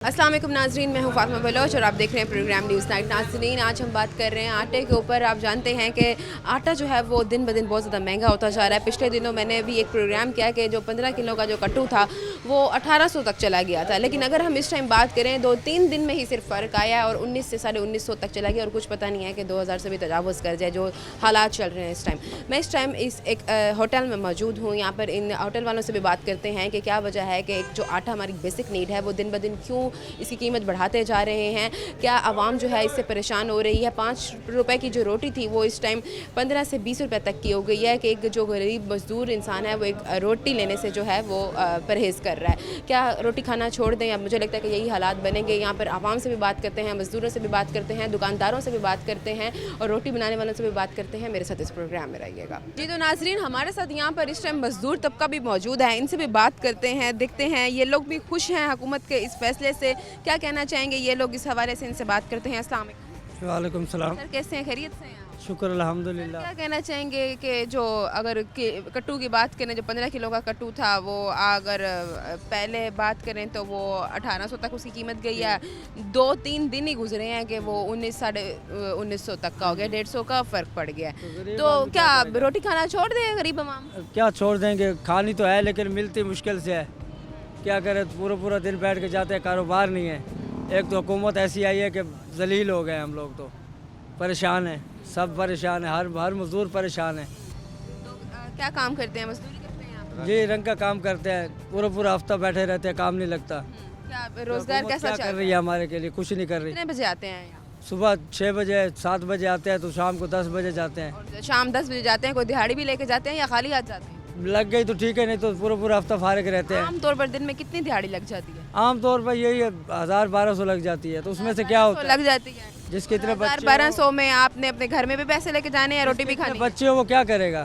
अस्सलाम वालेकुम नाजरीन, मैं हूँ फातिमा बलोच और आप देख रहे हैं प्रोग्राम न्यूज़ नाइट। नाजरीन, आज हम बात कर रहे हैं आटे के ऊपर। आप जानते हैं कि आटा जो है वो दिन ब दिन बहुत ज़्यादा महंगा होता जा रहा है। पिछले दिनों मैंने भी एक प्रोग्राम किया कि जो 15 किलो का जो कट्टू था वो 1800 तक चला गया था, लेकिन अगर हम इस टाइम बात करें 2-3 दिन में ही सिर्फ फ़र्क आया और 19 से 1950 तक चला गया और कुछ पता नहीं है कि 2000 से भी तजावुज़ कर जाए जो हालात चल रहे हैं इस टाइम। मैं इस टाइम एक होटल में मौजूद हूँ। यहाँ पर इन होटल वालों से भी बात करते हैं कि क्या वजह है कि एक जो आटा हमारी बेसिक नीड है वो दिन ब दिन क्यों इसकी कीमत बढ़ाते जा रहे हैं। क्या आवाम जो है इससे परेशान हो रही है। 5 रुपए की जो रोटी थी वो इस टाइम 15 से 20 रुपए तक की हो गई है कि एक जो गरीब मजदूर इंसान है वो एक रोटी लेने से जो है वो परहेज़ कर रहा है। क्या रोटी खाना छोड़ दें? अब मुझे लगता है कि यही हालात बनेंगे। यहाँ पर आवाम से भी बात करते हैं, मजदूरों से भी बात करते हैं, दुकानदारों से भी बात करते हैं और रोटी बनाने वालों से भी बात करते हैं। मेरे साथ इस प्रोग्राम में रहिएगा। जी तो नाजरीन, हमारे साथ यहाँ पर इस टाइम मजदूर तबका भी मौजूद है। इनसे भी बात करते हैं, देखते हैं ये लोग भी खुश हैं हुकूमत के इस फैसले से। क्या कहना चाहेंगे ये लोग इस हवाले से? इनसे बात करते हैं। अस्सलाम वालेकुम। वालेकुम सलाम। सर कैसे हैं? खैरियत से हैं आप? शुक्र अल्हम्दुलिल्लाह। क्या कहना चाहेंगे कि जो अगर कट्टू की बात करें, जो 15 किलो का कट्टू था वो अगर पहले बात करें तो वो 1800 तक उसकी कीमत गई है। 2-3 दिन ही गुजरे हैं कि वो 1900 तक का हो गया, 150 का फ़र्क पड़ गया है। तो क्या रोटी खाना छोड़ दें गरीब अवाम? क्या छोड़ देंगे, खानी तो है लेकिन मिलती मुश्किल से है। क्या करें, पूरा दिन बैठ के जाते हैं, कारोबार नहीं है। एक तो हुकूमत ऐसी आई है कि जलील हो गए हम लोग, तो परेशान हैं, सब परेशान है, हर मजदूर परेशान है। तो क्या काम करते हैं? मजदूरी करते हैं आप? जी रंग का काम करते हैं, पूरा हफ्ता बैठे रहते हैं, काम नहीं लगता। क्या रोजगार हुकूमत कैसा क्या चल कर रहा रही है हमारे के लिए? कुछ नहीं कर रही। कितने बजे आते हैं यहाँ? सुबह 6 बजे 7 बजे आते हैं तो शाम को 10 बजे जाते हैं। और शाम 10 बजे जाते हैं। कोई दिहाड़ी भी लेके जाते हैं या खाली हाथ जाते हैं? लग गई तो ठीक है, नहीं तो पूरा हफ्ता फारिग रहते हैं। आम तौर पर दिन में कितनी दिहाड़ी लग जाती है? आम तौर पर यही है, 1000-1200 लग जाती है। तो उसमें से क्या होता है? लग जाती है। जिसके इतने बच्चे 1200 में आपने अपने घर में भी पैसे लेके जाने हैं, रोटी भी खानी है। बच्चे वो क्या करेगा?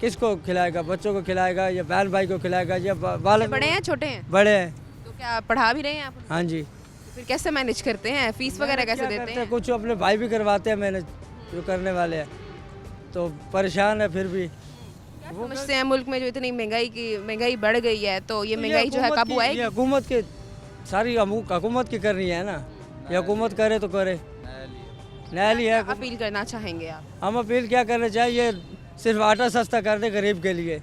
किसको खिलाएगा? बच्चों को खिलाएगा या बहन भाई को खिलाएगा या बालक? बड़े हैं छोटे हैं? बड़े हैं। तो क्या पढ़ा भी रहे हैं आप? हाँ जी। तो फिर कैसे मैनेज करते हैं? फीस वगैरह कैसे देते हैं? कुछ अपने भाई भी करवाते हैं मैनेज, जो करने वाले हैं। तो परेशान है फिर भी। क्या समझते हैं मुल्क में जो इतनी महंगाई बढ़ गई है, तो ये महंगाई जो है काबू आएगी? ये हुकूमत के सारी हुकूमत की कर रही है ना। ये हुकूमत करे तो करे, नैली है। अपील करना चाहेंगे आप? हम अपील क्या करना चाहिए? सिर्फ आटा सस्ता कर दे गरीब के लिए,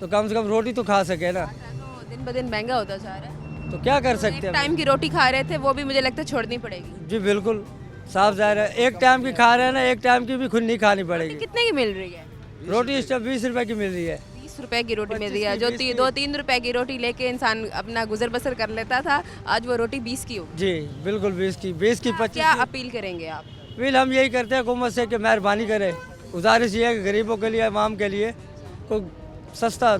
तो कम से कम रोटी तो खा सके ना। तो दिन ब दिन महंगा होता जा रहा है। तो क्या कर सकते एक हैं? टाइम की रोटी खा रहे थे वो भी मुझे लगता है छोड़नी पड़ेगी। जी बिल्कुल, साफ जाहिर है। एक टाइम की खा रहे हैं ना, एक टाइम की भी खुद नहीं खानी पड़ेगी। कितने की मिल रही है? रोटी इस टाइम 20 रुपए की मिल रही है। 20 रुपए की रोटी मिल रही है। जो 2-3 रुपए की रोटी लेके इंसान अपना गुजर बसर कर लेता था, आज वो रोटी 20 की हो। जी बिल्कुल, 20 की 25 क्या की। अपील करेंगे आप? बिल हम यही करते हैं हुकूमत से कि मेहरबानी करे, गुजारिश ये है कि गरीबों के लिए, आवाम के लिए कोई सस्ता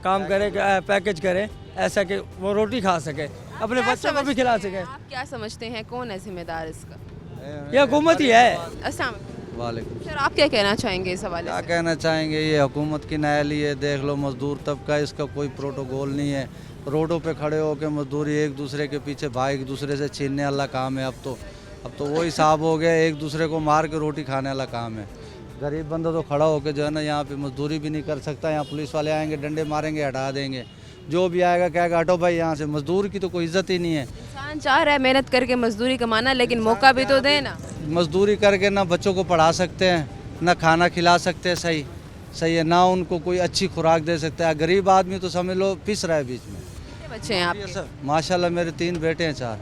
काम करे, पैकेज करे ऐसा कि वो रोटी खा सके, अपने बच्चों को भी खिला सके। आप क्या समझते हैं कौन है जिम्मेदार इसका? ये हुकूमत ही है। अस्सलाम वालेकुम। वालेकुम। सर आप क्या कहना चाहेंगे इस हवाले क्या से? कहना चाहेंगे, ये हुकूमत की नायली है। देख लो मजदूर तबका, इसका कोई प्रोटोकॉल नहीं है। रोडों पे खड़े होकर मजदूरी एक दूसरे के पीछे भाई एक दूसरे से छीनने वाला काम है। अब तो वो हिसाब हो गया, एक दूसरे को मार के रोटी खाने वाला काम है। गरीब बंदा तो खड़ा होकर जो है ना यहाँ पे मजदूरी भी नहीं कर सकता। यहाँ पुलिस वाले आएंगे, डंडे मारेंगे, हटा देंगे। जो भी आएगा कहेगा हटो भाई यहाँ से। मजदूर की तो कोई इज्जत ही नहीं है। इंसान चाह रहा है मेहनत करके मजदूरी कमाना, लेकिन मौका भी तो दे ना। मजदूरी करके ना बच्चों को पढ़ा सकते हैं, ना खाना खिला सकते हैं सही है, ना उनको कोई अच्छी खुराक दे सकता है। गरीब आदमी तो समझ लो पिस रहा है बीच में। कितने बच्चे हैं आपके? माशाल्लाह मेरे 3 बेटे हैं, 4।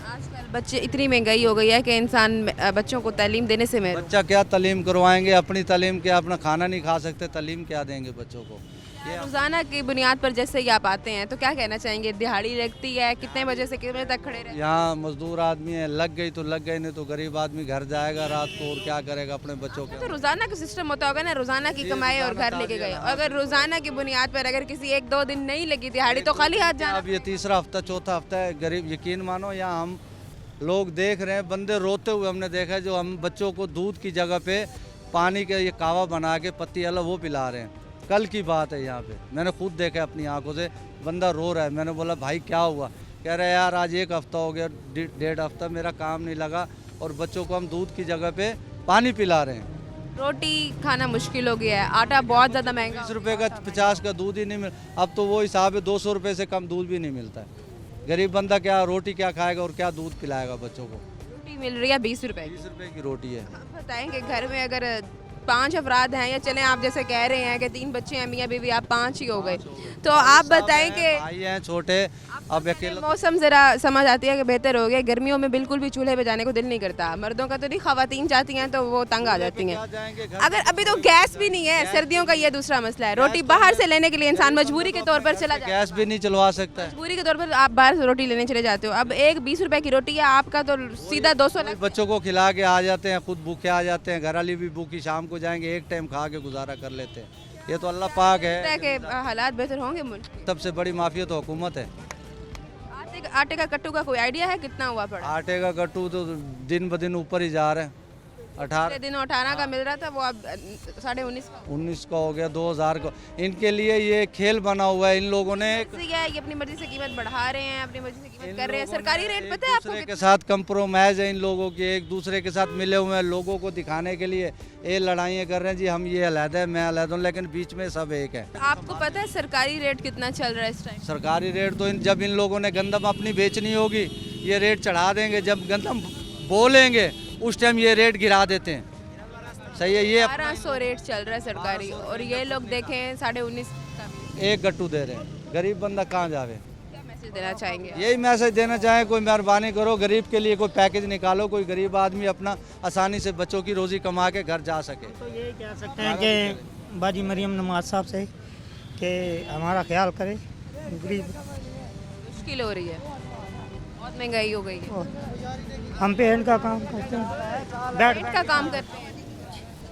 आजकल बच्चे, इतनी महंगाई हो गई है कि इंसान बच्चों को तालीम देने से महरूम। बच्चा क्या तालीम करवाएंगे? अपनी तालीम क्या, अपना खाना नहीं खा सकते, तालीम क्या देंगे बच्चों को? रोजाना की बुनियाद पर जैसे ही आप आते हैं तो क्या कहना चाहेंगे? दिहाड़ी लगती है, कितने बजे से कितने बजे तक खड़े रहते हैं? यहाँ मजदूर आदमी है, लग गई तो लग गई, नहीं तो गरीब आदमी घर जाएगा रात को और क्या करेगा अपने बच्चों तो के। रोजाना का सिस्टम होता होगा ना, रोजाना की कमाई और घर लेके गए। अगर रोजाना की बुनियाद पर अगर किसी 1-2 दिन नहीं लगी दिहाड़ी तो खाली हाथ जाना। अब ये तीसरा हफ्ता चौथा हफ्ता है। गरीब यकीन मानो, यहाँ हम लोग देख रहे हैं बंदे रोते हुए हमने देखा है, जो हम बच्चों को दूध की जगह पे पानी के ये कावा बना के पत्ती वाला वो पिला रहे हैं। कल की बात है, यहाँ पे मैंने खुद देखा है अपनी आंखों से। बंदा रो रहा है, मैंने बोला भाई क्या हुआ? कह रहा है यार आज 1 हफ्ता हो गया, 1.5 हफ्ता मेरा काम नहीं लगा और बच्चों को हम दूध की जगह पे पानी पिला रहे हैं। रोटी खाना मुश्किल हो गया है, आटा बहुत ज़्यादा महंगा। 20 रुपये का 50 का दूध ही नहीं मिल। अब तो वो हिसाब है 200 रुपये से कम दूध भी नहीं मिलता है। गरीब बंदा क्या रोटी क्या खाएगा और क्या दूध पिलाएगा बच्चों को। रोटी मिल रही है 20 रुपए की। 20 रुपए की रोटी है। आप बताएं कि घर में अगर 5 अफराद हैं या चलें आप जैसे कह रहे हैं कि 3 बच्चे हैं मियाँ बीवी, आप 5 ही हो गए, तो आप बताएं कि भाई हैं छोटे, अब अकेला मौसम ज़रा समझ आती है कि बेहतर हो गया, गर्मियों में बिल्कुल भी चूल्हे पे जाने को दिल नहीं करता। मर्दों का तो नहीं, खवातीन जाती हैं तो वो तंग आ जाती हैं। जाएंगे घर। अगर अभी तो गैस भी नहीं है, सर्दियों का ये दूसरा मसला है। रोटी बाहर से लेने के लिए इंसान मजबूरी के तौर पर चला जाता है, गैस भी नहीं चलवा सकता है। मजबूरी के तौर पर आप बाहर से रोटी लेने चले जाते हो। अब एक 20 रुपए की रोटी है, आपका तो सीधा 200 लग बच्चों को खिला के आ जाते हैं, खुद भूखे आ जाते हैं, घर वाली भी भूखी, शाम को जाएंगे एक टाइम खा के गुजारा कर लेते हैं। ये तो अल्लाह पाक है कि हालात बेहतर होंगे मुल्क के। सबसे बड़ी माफिया तो हुकूमत है। आटे का कट्टू का कोई आइडिया है कितना हुआ पड़ा? आटे का कट्टू तो दिन ब दिन ऊपर ही जा रहे हैं। 18 दिन 18 का मिल रहा था, वो अब 19.5 का 19 का हो गया, 2000 का। इनके लिए ये खेल बना हुआ है इन लोगों ने। ये अपनी मर्जी से कीमत बढ़ा रहे हैं, अपनी मर्जी से कीमत कर रहे हैं। सरकारी रेट पता है आपको दूसरे के साथ कंप्रोमाइज है इन लोगों की, एक दूसरे के साथ मिले हुए हैं लोगों को दिखाने के लिए। ये लड़ाइयाँ कर रहे हैं जी, हम ये अलग है मैं अलग हूँ, लेकिन बीच में सब एक है। आपको पता है सरकारी रेट कितना चल रहा है इस टाइम? सरकारी रेट तो जब इन लोगों ने गंदम अपनी बेचनी होगी ये रेट चढ़ा देंगे, जब गंदम बोलेंगे उस टाइम ये रेट गिरा देते हैं। सही है। ये 1200 रेट चल रहा है सरकारी, और ये लोग देखें 19.5 का। एक गट्टू दे रहे हैं, गरीब बंदा कहाँ जावे। क्या मैसेज देना चाहेंगे? यही मैसेज देना चाहें, कोई मेहरबानी करो, गरीब के लिए कोई पैकेज निकालो, कोई गरीब आदमी अपना आसानी से बच्चों की रोजी कमा के घर जा सके। तो यही कह सकते हैं कि बाजी मरियम नवाज साहब से कि हमारा ख्याल करे, गरीब मुश्किल हो रही है, बहुत महंगाई हो गई है। और हम पेंट का काम करते हैं, बैठ पेट का काम करते हैं,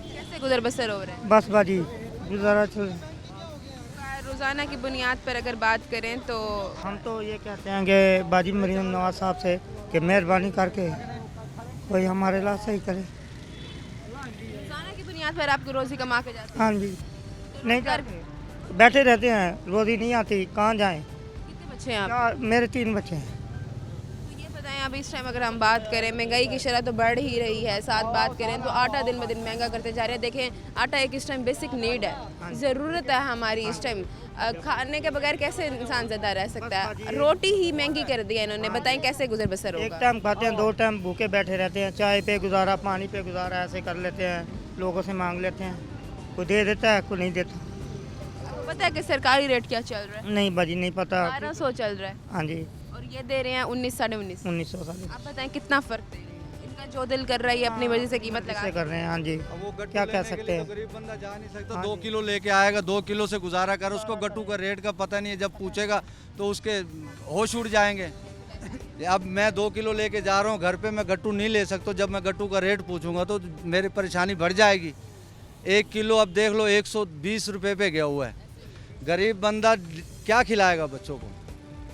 कैसे गुजर बसर हो रहे हैं? बस बाजी गुजारा चल। रोज़ाना की बुनियाद पर अगर बात करें तो हम तो ये कहते हैं कि बाजी मरियम नवाज साहब से कि मेहरबानी करके कोई हमारे लिए सही करे। रोज़ाना की बुनियाद पर आपको रोज़ी कमा के जाते हैं? हाँ जी, नहीं करके बैठे रहते हैं, रोज़ी नहीं आती, कहाँ जाएं? कितने बच्चे हैं आप? क्या मेरे 3 बच्चे हैं। तो ये बताएं, अब इस टाइम अगर हम बात करें महंगाई की शरह तो बढ़ ही रही है, साथ बात करें तो आटा दिन ब दिन महंगा करते जा रहे हैं। देखें आटा एक इस टाइम बेसिक नीड है, ज़रूरत है हमारी इस टाइम। खाने के बगैर कैसे इंसान ज़िंदा रह सकता है? रोटी ही महंगी कर दी है इन्होंने, बताएं कैसे गुजर बसर एक होगा? टाइम खाते हैं, 2 टाइम भूखे बैठे रहते हैं, चाय पे गुजारा, पानी पे गुजारा ऐसे कर लेते हैं, लोगों से मांग लेते हैं, कोई दे देता है कोई नहीं देता। आपको पता है कि सरकारी रेट क्या चल रहा है? नहीं बाजी नहीं पता। 1200 चल रहा है हाँ जी, और ये दे रहे हैं 19 साढ़े 19। 1900 साल आप बताएं कितना फ़र्क दे रहे हैं? इनका जो दिल कर रहा है ये अपनी मर्जी से कीमत लगा से कर रहे हैं। हाँ जी, वो गट्टू क्या लेने कह के सकते लिए हैं। तो गरीब बंदा जा नहीं सकता। 2 किलो लेके आएगा, 2 किलो से गुजारा कर, उसको गट्टू का रेट का पता नहीं है। जब पूछेगा तो उसके होश उड़ जाएंगे। अब मैं 2 किलो लेके जा रहा हूँ घर पे, मैं गट्टू नहीं ले सकता। जब मैं गट्टू का रेट पूछूंगा तो मेरी परेशानी बढ़ जाएगी। 1 किलो अब देख लो 120 रुपये पे गया हुआ है। गरीब बंदा क्या खिलाएगा बच्चों को?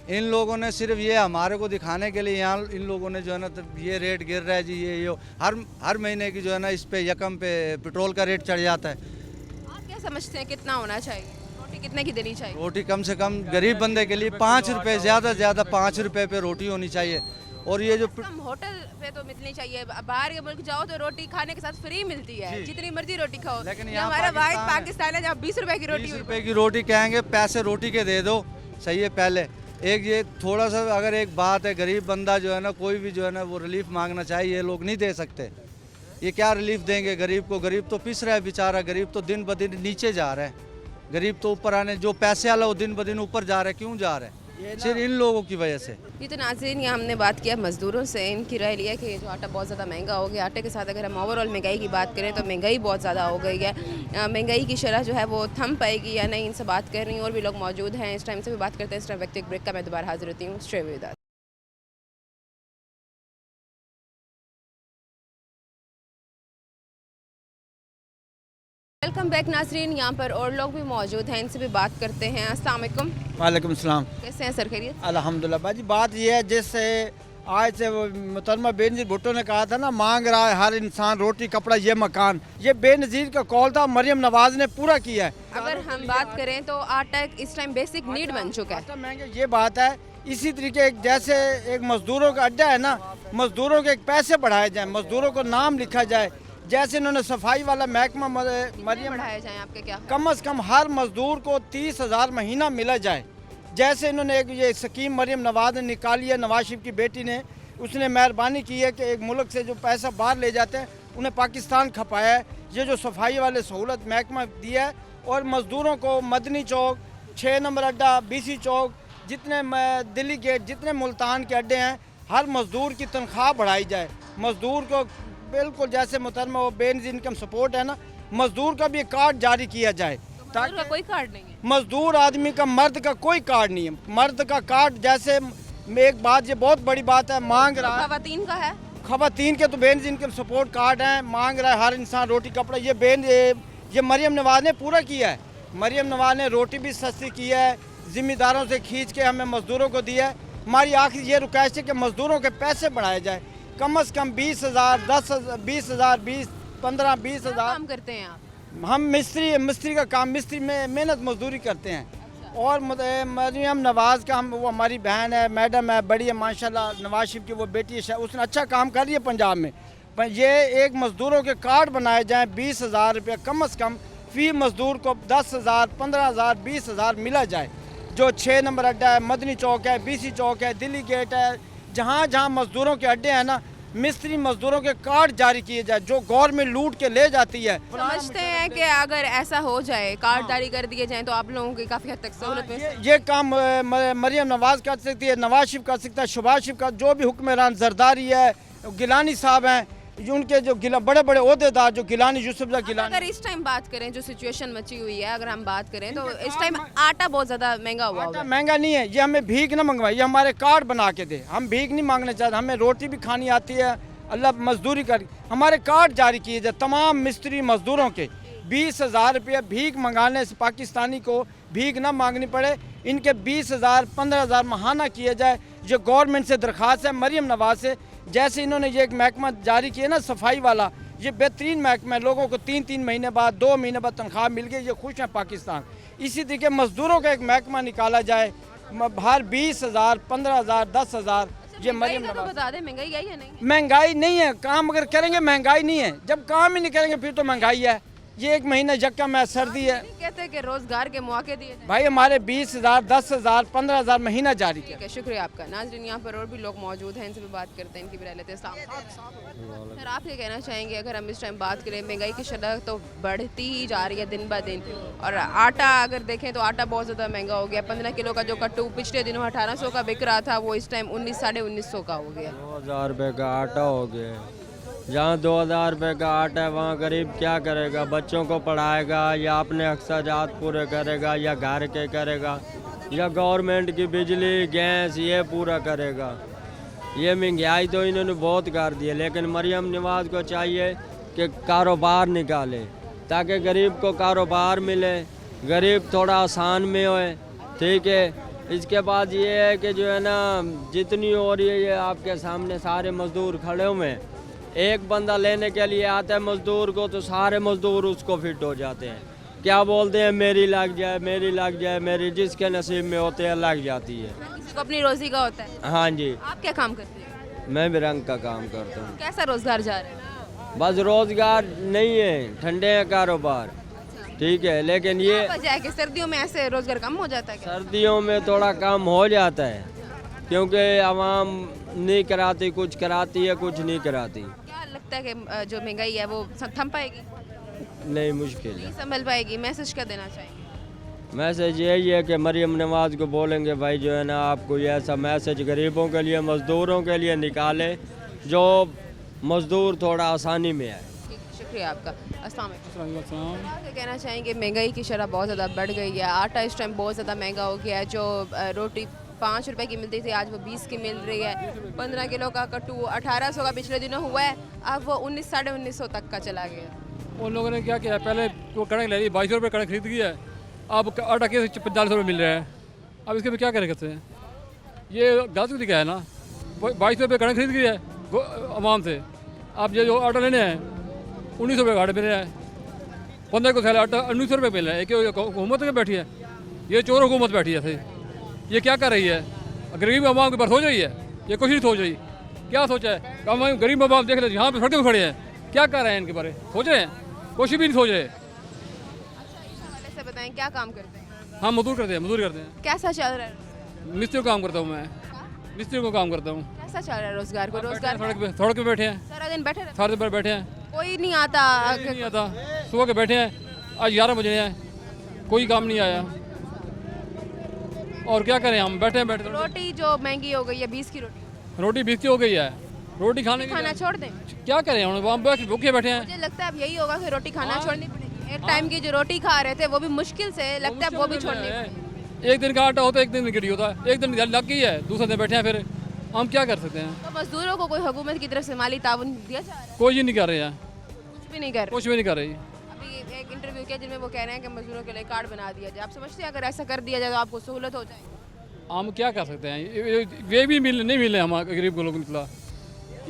इन लोगों ने सिर्फ ये हमारे को दिखाने के लिए यहाँ इन लोगों ने जो है ना तो ये रेट गिर रहा है जी, ये हर महीने की जो है ना इस पे यकम पे पेट्रोल का रेट चढ़ जाता है। आप क्या समझते हैं कितना होना चाहिए? रोटी कितने की देनी चाहिए? रोटी कम से कम गरीब बंदे के लिए 5 रुपये, ज़्यादा से ज़्यादा 5 रुपये पे रोटी होनी चाहिए। और ये जो कम होटल पे तो मिलनी चाहिए, बाहर के मुल्क जाओ तो रोटी खाने के साथ फ्री मिलती है, जितनी मर्जी रोटी खाओ। लेकिन ये यहाँ हमारा वाहिद पाकिस्तान है। पाकिस्तान है जहाँ 20 रुपए की रोटी 20 हुई रुपये की रोटी कहेंगे, पैसे रोटी के दे दो। सही है। पहले एक ये थोड़ा सा अगर एक बात है, गरीब बंदा जो है ना कोई भी जो है ना वो रिलीफ मांगना चाहिए, ये लोग नहीं दे सकते। ये क्या रिलीफ देंगे गरीब को? गरीब तो पिस रहा है बेचारा, गरीब तो दिन ब दिन नीचे जा रहा है। गरीब तो ऊपर आने, जो पैसे वाला वो दिन ब दिन ऊपर जा रहा है। क्यों जा रहा है? सिर्फ इन लोगों की वजह से। ये तो नाज़रीन, ये हमने बात किया मज़दूरों से, इनकी राय लिया कि ये जो आटा बहुत ज़्यादा महंगा हो गया। आटे के साथ अगर हम ओवरऑल महंगाई की बात करें तो महंगाई बहुत ज़्यादा हो गई है। महंगाई की शरह जो है वो थम पाएगी या नहीं, इनसे बात कर रही हूँ। और भी लोग मौजूद हैं, इस टाइम से भी बात करते हैं। इस टाइम व्यक्ति ब्रेक का मैं दोबारा हाजिर होती हूँ। Stay with us. Welcome back नाजरीन, यहाँ पर और लोग भी मौजूद हैं, इनसे भी बात करते हैं। अस्सलाम वालेकुम। वालेकुम सलाम। कैसे हैं सर? खैरियत? अल्हम्दुलिल्लाह। बाजी बात यह है, जिससे आज से मोहतरमा बेनज़ीर भुट्टो ने कहा था ना, मांग रहा है हर इंसान रोटी कपड़ा ये मकान, ये बेनज़ीर का कॉल था, मरियम नवाज ने पूरा किया है। अगर हम बात करें तो आटा इस टाइम बेसिक नीड बन चुका है। आटा महंगा ये बात है। इसी तरीके जैसे एक मजदूरों का अड्डा है ना, मजदूरों के पैसे बढ़ाए जाए, मजदूरों को नाम लिखा जाए। जैसे इन्होंने सफाई वाला महकमा मरियम बढ़ाया जाए आपके क्या? कम से कम हर मजदूर को 30,000 महीना मिला जाए। जैसे इन्होंने एक ये स्कीम मरियम नवाज ने निकाली है, नवाज शरीफ की बेटी ने, उसने मेहरबानी की है कि एक मुल्क से जो पैसा बाहर ले जाते हैं उन्हें पाकिस्तान खपाया है। ये जो सफाई वाले सहूलत महकमा दिया है और मज़दूरों को मदनी चौक, 6 नंबर अड्डा, BC चौक, जितने दिल्ली गेट, जितने मुल्तान के अड्डे हैं, हर मज़दूर की तनख्वाह बढ़ाई जाए। मज़दूर को बिल्कुल जैसे मुहतरमा वो बेनिज़ इनकम सपोर्ट है ना, मज़दूर का भी एक कार्ड जारी किया जाए ताकि कोई कार्ड नहीं है। मजदूर आदमी का, मर्द का कोई कार्ड नहीं है। मर्द का कार्ड जैसे एक बात, ये बहुत बड़ी बात है, मांग रहा है, खवातीन का है, खवातीन के तो बेनिज़ इनकम सपोर्ट कार्ड हैं, मांग रहा है हर इंसान रोटी कपड़ा। ये मरियम नवाज ने पूरा किया है। मरियम नवाज ने रोटी भी सस्ती की है, ज़िम्मेदारों से खींच के हमें मज़दूरों को दिया है। हमारी आखिरी ये रिक्वेस्ट है कि मज़दूरों के पैसे बढ़ाए जाए, कम से कम 20,000, 10,000, 20,000, 15, 20,000। काम करते हैं आप? हम मिस्त्री का काम, मिस्त्री में मेहनत मजदूरी करते हैं। और मरियम नवाज का हम, वो हमारी बहन है, मैडम है, बड़ी है माशाल्लाह, नवाज शरीफ की वो बेटी है, उसने अच्छा काम कर रही है पंजाब में। पर ये एक मज़दूरों के कार्ड बनाए जाएँ, 20,000 रुपये कम से कम फी मज़दूर को 10,000, 15,000, 20,000 मिला जाए। जो 6 नंबर अड्डा है, मदनी चौक है, BC चौक है, दिल्ली गेट है, जहाँ जहाँ मज़दूरों के अड्डे हैं ना, मिस्त्री मजदूरों के कार्ड जारी किए जाए, जो गवर्नमेंट लूट के ले जाती है। समझते हैं कि अगर ऐसा हो जाए, कार्ड जारी कर दिए जाएं, तो आप लोगों की काफ़ी हद तक सहूलत में ये काम मरियम नवाज कर सकती है, नवाज शरीफ कर सकता है, शहबाज शरीफ का, जो भी हुक्मरान जरदारी है, गिलानी साहब हैं, उनके जो बड़े बड़े ओहदेदार, जो गिलानी, यूसुफ गिलानी। अगर इस टाइम बात करें, जो सिचुएशन मची हुई है, अगर हम बात करें तो इस टाइम आटा बहुत ज़्यादा महंगा हुआ आटा है। महंगा नहीं है, ये हमें भीख ना मंगवाई, ये हमारे कार्ड बना के दे। हम भीख नहीं मांगने चाहते, हमें रोटी भी खानी आती है, अल्लाह मजदूरी कर, हमारे कार्ड जारी किए जाए तमाम मिस्त्री मजदूरों के। 20,000 रुपये भीख मंगाने से पाकिस्तानी को भीख ना मांगनी पड़े, इनके 20,000, 15,000 महाना किए जाए। जो गवर्नमेंट से दरख्वास्त है मरियम नवाज से, जैसे इन्होंने ये एक महकमा जारी किया ना सफाई वाला, ये बेहतरीन महकमा है। लोगों को 3-3 महीने बाद, 2 महीने बाद तनख्वाह मिल गई, ये खुश हैं पाकिस्तान। इसी तरीके मजदूरों का एक महकमा निकाला जाए, हर 20,000, 15,000, 10,000। ये मरियम तो नवाज, बता दें महंगाई है या नहीं? महंगाई नहीं है, काम अगर करेंगे महंगाई नहीं है, जब काम ही नहीं करेंगे फिर तो महंगाई है। ये एक महीना यक्का में सर्दी है। नहीं कहते कि रोजगार के मौके दिए जाएं। भाई हमारे 20,000, 10,000, 15,000 महीना जारी किया। ठीक है, शुक्रिया आपका। नाज़रीन, यहाँ पर और भी लोग मौजूद हैं, इनसे भी बात करते हैं, इनकी भी राय लेते हैं। सर, आप ये कहना चाहेंगे, अगर हम इस टाइम बात करें, महंगाई की शरह तो बढ़ती ही जा रही है दिन ब दिन, और आटा अगर देखें तो आटा बहुत ज़्यादा महंगा हो गया। 15 किलो का जो कट्टू पिछले दिनों 1800 का बिक रहा था, वो इस टाइम 19, 1950 का हो गया। 2,000 रुपये का आटा हो गया। जहाँ 2,000 रुपये का आटा है वहाँ गरीब क्या करेगा? बच्चों को पढ़ाएगा या अपने अखराजात पूरे करेगा या घर के करेगा या गवर्नमेंट की बिजली गैस ये पूरा करेगा? ये महंगाई तो इन्होंने बहुत कर दी है, लेकिन मरियम नवाज को चाहिए कि कारोबार निकाले ताकि गरीब को कारोबार मिले, गरीब थोड़ा आसान में होए। ठीक है, इसके बाद ये है कि जो है ना, जितनी हो रही है, ये आपके सामने सारे मजदूर खड़े हुए हैं। एक बंदा लेने के लिए आता है मजदूर को तो सारे मजदूर उसको फिट हो जाते हैं, क्या बोलते हैं, मेरी लग जाए, मेरी लग जाए, मेरी, जिसके नसीब में होते हैं लग जाती है। किसी को अपनी रोजी का होता है। हाँ जी, आप क्या काम करते हैं? मैं भी रंग का काम करता हूँ। कैसा रोजगार जा रहा है? बस रोजगार नहीं है, ठंडे हैं कारोबार। ठीक है, लेकिन ये क्या वजह है कि सर्दियों में ऐसे रोजगार कम हो जाता है क्या? सर्दियों में थोड़ा कम हो जाता है, क्योंकि आवाम नहीं कराती, कुछ कराती है, कुछ नहीं कराती। क्या लगता है कि जो महंगाई है वो थम पाएगी, नहीं, मुश्किल है। नहीं संभल पाएगी? मैसेज क्या देना चाहेंगे? मैसेज यही है कि मरियम नवाज को बोलेंगे, भाई जो है ना, आपको ये ऐसा मैसेज गरीबों के लिए, मज़दूरों के लिए निकाले, जो मज़दूर थोड़ा आसानी में आए। ठीक है, शुक्रिया आपका। अस्सलाम वालेकुम। क्या कहना चाहेंगे, महंगाई की शरह बहुत ज़्यादा बढ़ गई है, आटा इस टाइम बहुत ज़्यादा महंगा हो गया है। जो रोटी 5 रुपए की मिलती थी, आज वो 20 की मिल रही है। 15 किलो का कट्टू 1800 का पिछले दिनों हुआ है, अब वो 19, 1950 तक का चला गया। उन लोगों ने क्या किया, पहले वो कणक ले ली, 2200 रुपये कणक खरीद गया, अब आटा के 45 रुपये मिल रहा है। अब इसके पे क्या कर सकते हैं? ये गलत तरीका है ना। 2200 रुपये कणक खरीद गया है आवाम से, अब ये जो आटा लेने हैं 1900 रुपये का आटा मिल रहा है, 15 को थैला आटा 1900 रुपये मिल रहा है। कि हुकूमत में बैठी है, ये चोर हुकूमत बैठी है सही। ये क्या कर रही है? गरीब आवाम के ऊपर सोच रही है, ये कुछ नहीं सोच रही। क्या सोचा है? हम गरीब आवाम देख रहे, यहाँ पे सड़कों पर खड़े हैं, क्या कर रहे हैं? इनके बारे सोच रहे हैं? कुछ भी नहीं सोच रहे। अच्छा, इस हवाले से बताएं, क्या काम करते हैं? हम मजदूरी करते हैं। कैसा चल रहा है? मिस्त्री का काम करता हूँ मैं, मिस्त्री को काम करता हूँ। कैसा चल रहा है रोजगार को? रोजगार सड़क पे बैठे हैं, सारा दिन बैठे रहते सारे दिन बैठे हैं, हैं? कोई नहीं आता? नहीं आता। सुबह के बैठे हैं, आज 11 बजे हैं, कोई काम नहीं आया। और क्या करें, हम बैठे हैं बैठे। रोटी जो महंगी हो गई है, 20 की रोटी 20 की हो गई है, रोटी खाने खाना छोड़ दें? क्या करें, हम भूखे बैठे हैं। मुझे लगता है अब यही होगा कि रोटी खाना छोड़नी पड़ेगी। एक टाइम की जो रोटी खा रहे थे वो भी मुश्किल से, लगता है वो भी छोड़नी पड़ेगी। एक दिन का आटा होता है, एक दिन गिरी होता है, एक दिन लग गई है, दूसरे दिन बैठे हैं, फिर हम क्या कर सकते हैं। तो मजदूरों को कोई हुकूमत की तरफ से माली ताउन दिया जा रहा है? कोई नहीं कर रहे हैं, कुछ भी नहीं कर रहे। कुछ भी नहीं कर रही। अभी एक इंटरव्यू किया जिनमें वो कह रहे हैं कि मजदूरों के लिए कार्ड बना दिया जाए। आप समझते हैं अगर ऐसा कर दिया जाए तो आपको सहूलत हो जाएगी? हम क्या कर सकते हैं, ये भी नहीं मिले हमारे गरीब लोग निकला।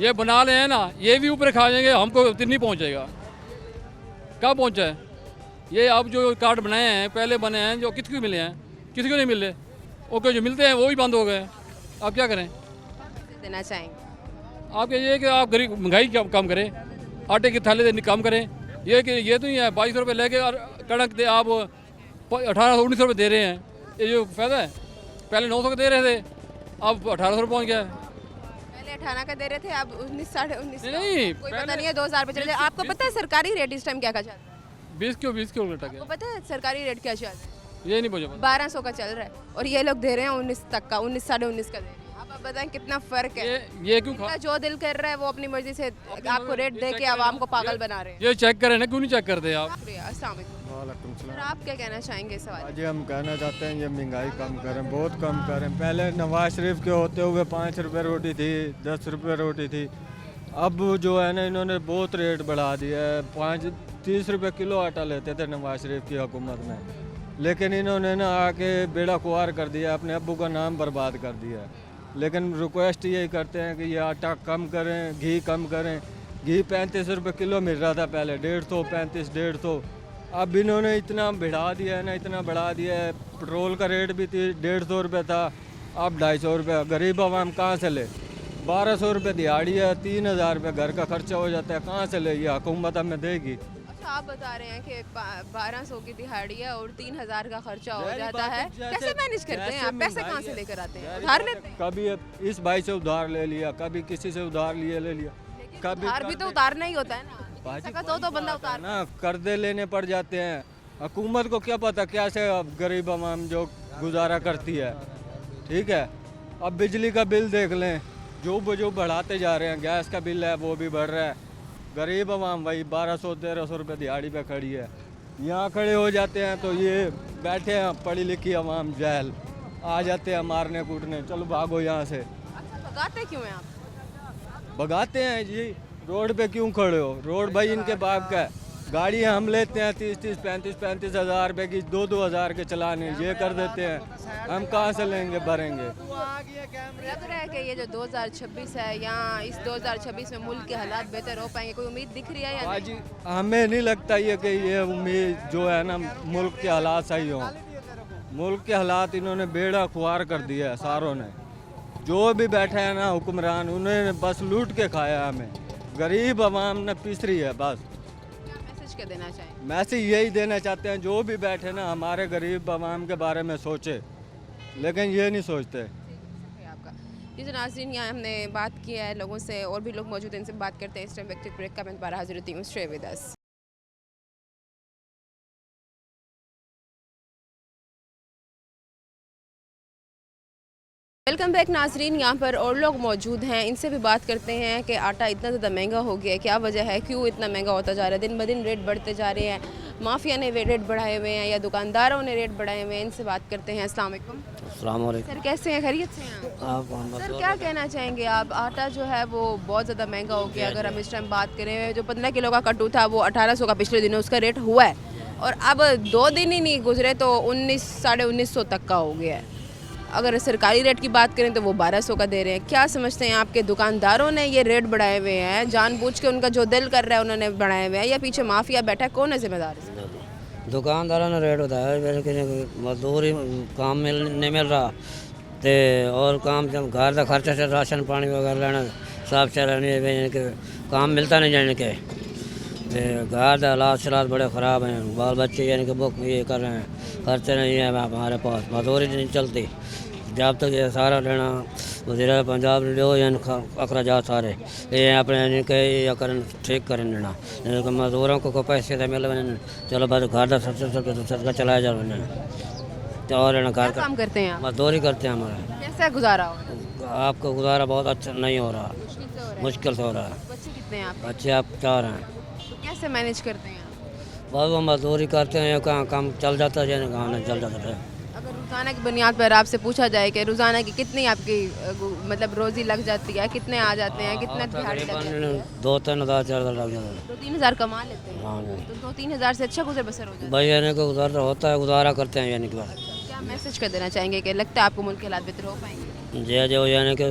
ये बना ले हैं ना, ये भी ऊपर खा जाएंगे, हमको नहीं पहुंचेगा। कब पहुंचा है ये? अब जो कार्ड बनाए हैं, पहले बने हैं, जो किसको मिले हैं, किसी को नहीं मिले। ओके, जो मिलते हैं वो भी बंद हो गए। अब क्या करें? देना चाहेंगे आपके ये कि आप गरीब महंगाई कम करें, आटे की थैले कम करें। ये कि ये तो नहीं है 2200 रुपये लेके और कणक दे आप 1800-1900 रुपये दे रहे हैं, ये जो फ़ायदा है। पहले 900 के दे रहे थे, अब 1800 रुपये पहुँच गया है। पहले 18 का दे रहे थे, अब 19, 19.5। नहीं, कोई पता नहीं है 2000 पे चले जाए। आपको पता है सरकारी रेट इस टाइम क्या का चल रहा है? 20 क्यों उल्टा आपको पता है सरकारी रेट क्या चल रहा है? ये नहीं मुझे पता। 1200 का चल रहा है और ये लोग दे रहे हैं 19 तक का, 19, 19.5 का दे रहे हैं। आप बताएं कितना फर्क है। ये क्यों इनका जो दिल कर रहा है वो अपनी मर्जी से आपको रेट दे के आवाम को पागल बना रहे हैं। ये चेक करें ना, क्यों नहीं चेक करते आप? शुक्रिया, अस्सलाम वालेकुम। वालेकुम सर सलाम। आप क्या कहना चाहेंगे इस सवाल? जी हम कहना चाहते हैं ये महंगाई कम करें, बहुत कम करें। पहले नवाज शरीफ के होते हुए 5 रुपये रोटी थी, 10 रुपये रोटी थी। अब जो है ना इन्होंने बहुत रेट बढ़ा दिया है। 30 रुपये किलो आटा लेते थे नवाज शरीफ की हुकूमत में, लेकिन इन्होंने ना आके बेड़ा खुआर कर दिया, अपने अब्बू का नाम बर्बाद कर दिया है। लेकिन रिक्वेस्ट यही करते हैं कि ये आटा कम करें, घी कम करें। घी 35 रुपये किलो मिल रहा था पहले, 150, 35, 150। अब इन्होंने इतना बढ़ा दिया है ना, इतना बढ़ा दिया है। पेट्रोल का रेट भी 150 रुपये था, अब 250 रुपये। गरीब आवाम कहाँ से ले? 1200 रुपये दिहाड़ी है, 3000 रुपये घर का खर्चा हो जाता है, कहाँ से ले? ये हुकूमत हमें देगी। अच्छा, आप बता रहे हैं कि 1200 की दिहाड़ी है और 3000 का खर्चा हो जाता है। कैसे मैनेज करते हैं आप? पैसे कहाँ से लेकर आते हैं? उधार लेते हैं? कभी इस भाई से उधार ले लिया, कभी किसी से उधार ले लिया। कभी उधार भी तो उतारना ही होता है ना, पैसा तो बंदा उतार ना, कर्जे लेने पड़ जाते हैं। हुकूमत को क्या पता क्या से गरीब आवाम जो गुजारा करती है। ठीक है, अब बिजली का बिल देख लें, जो बढ़ाते जा रहे हैं। गैस का बिल है वो भी बढ़ रहा है। गरीब आवाम वही 1200-1300 रुपये दिहाड़ी पे खड़ी है। यहाँ खड़े हो जाते हैं तो ये बैठे हैं पढ़ी लिखी आवाम जहल, आ जाते हैं मारने कूटने, चलो भागो यहाँ से। अच्छा, भगाते क्यों हैं आप? भगाते हैं जी। रोड पे क्यों खड़े हो? रोड भाई इनके बाप का है। गाड़ियाँ हम लेते हैं 30-30, 35-35 हज़ार रुपये की, 2-2 हज़ार के चलाने ये कर देते हैं। हम कहाँ से लेंगे, भरेंगे? लग रहा है कि ये जो 2026 है, यहाँ इस 2026 में मुल्क के हालात बेहतर हो पाएंगे? कोई उम्मीद दिख रही है या बाजी हमें नहीं लगता ये कि ये उम्मीद जो है ना मुल्क के हालात सही हों। मुल्क के हालात इन्होंने बेड़ा खुआर कर दिया है सारों ने। जो भी बैठे हैं ना हुक्मरान, उन्होंने बस लूट के खाया हमें। गरीब आवाम ने पिसरी है बस। क्या मैसेज क्या देना चाहेंगे? मैसेज यही देना चाहते हैं जो भी बैठे ना हमारे गरीब आवाम के बारे में सोचे, लेकिन ये नहीं सोचते। शुक्रिया आपका। जी तो नाज़रीन, यहाँ हमने बात की है लोगों से, और भी लोग मौजूद हैं, इनसे बात करते हैं। इस टाइम व्यक्तिगत ब्रेक का मैं दोबारा हाजिर होती हूँ। Stay with us. Welcome back नाजरीन, यहाँ पर और लोग मौजूद हैं, इनसे भी बात करते हैं कि आटा इतना ज़्यादा महंगा हो गया है, क्या वजह है, क्यों इतना महंगा होता जा रहा है? दिन ब दिन रेट बढ़ते जा रहे हैं, माफिया ने रेट बढ़ाए हुए हैं या दुकानदारों ने रेट बढ़ाए हुए हैं? इनसे बात करते हैं। अस्सलाम वालेकुम। अस्सलाम वालेकुम। सर कैसे हैं, खैरियत से हैं आप? सर क्या कहना चाहेंगे आप? आटा जो है वो बहुत ज़्यादा महंगा हो गया। अगर हम इस टाइम बात करें, जो 15 किलो का कट्टू था वो 1800 का पिछले दिनों उसका रेट हुआ है, और अब 2 दिन ही नहीं गुजरे तो 19, 1950 तक का हो गया है। अगर सरकारी रेट की बात करें तो वो 1200 का दे रहे हैं। क्या समझते हैं आपके दुकानदारों ने ये रेट बढ़ाए हुए हैं, जानबूझ के उनका जो दिल कर रहा है उन्होंने बढ़ाए हुए हैं, या पीछे माफिया बैठा है? कौन है जिम्मेदार? दुकानदारों ने रेट बताया, लेकिन मजदूरी काम नहीं मिल रहा तो, और काम जब घर का खर्चा से राशन पानी वगैरह लेना साफ चलाने के काम मिलता नहीं जाने के, घर के हालात शरात बड़े ख़राब हैं। बाल बच्चे यानी कि बुक ये कर रहे हैं, खर्चे नहीं है हमारे पास, मजदूरी नहीं चलती। जब तक ये सारा लेना वज़ीर पंजाब जो अखराजात सारे ये अपने इनके या करन ठीक करें लेना मजदूरों को पैसे तो मिल चलो बस घर का सदका चलाया जा रहा और घर क्या काम करते हैं आप? मजदूरी करते हैं हमारे। कैसा गुजारा हो रहा है? आपका गुजारा बहुत अच्छा नहीं हो रहा, मुश्किल से हो रहा है। मुश्किल से हो रहा है। बच्चे कितने हैं आपके? बच्चे आप 4 हैं, तो कैसे मैनेज करते हैं आप? बहुत वो मजदूरी करते हैं, कहाँ काम चल जाता है कहाँ नहीं चल जाता है। अगर रोज़ाना की बुनियाद पर आपसे पूछा जाए कि रोज़ाना की कितनी आपकी मतलब रोज़ी लग जाती है, कितने आ जाते हैं, कितने दिहाड़ी लग जाती है? 2-3 हज़ार 4 हज़ार लग जाता है। 2-3 हज़ार कमा लेते हैं। हाँ तो 2-3 हज़ार से अच्छा गुजर बसर हो जाता है। भाई यानी को गुजारा होता है, गुजारा करते हैं यानी कि बस क्या मैसेज कर देना चाहेंगे कि लगता है आपको मुल्क के हालात बेहतर हो पाएंगे? जो यानी कि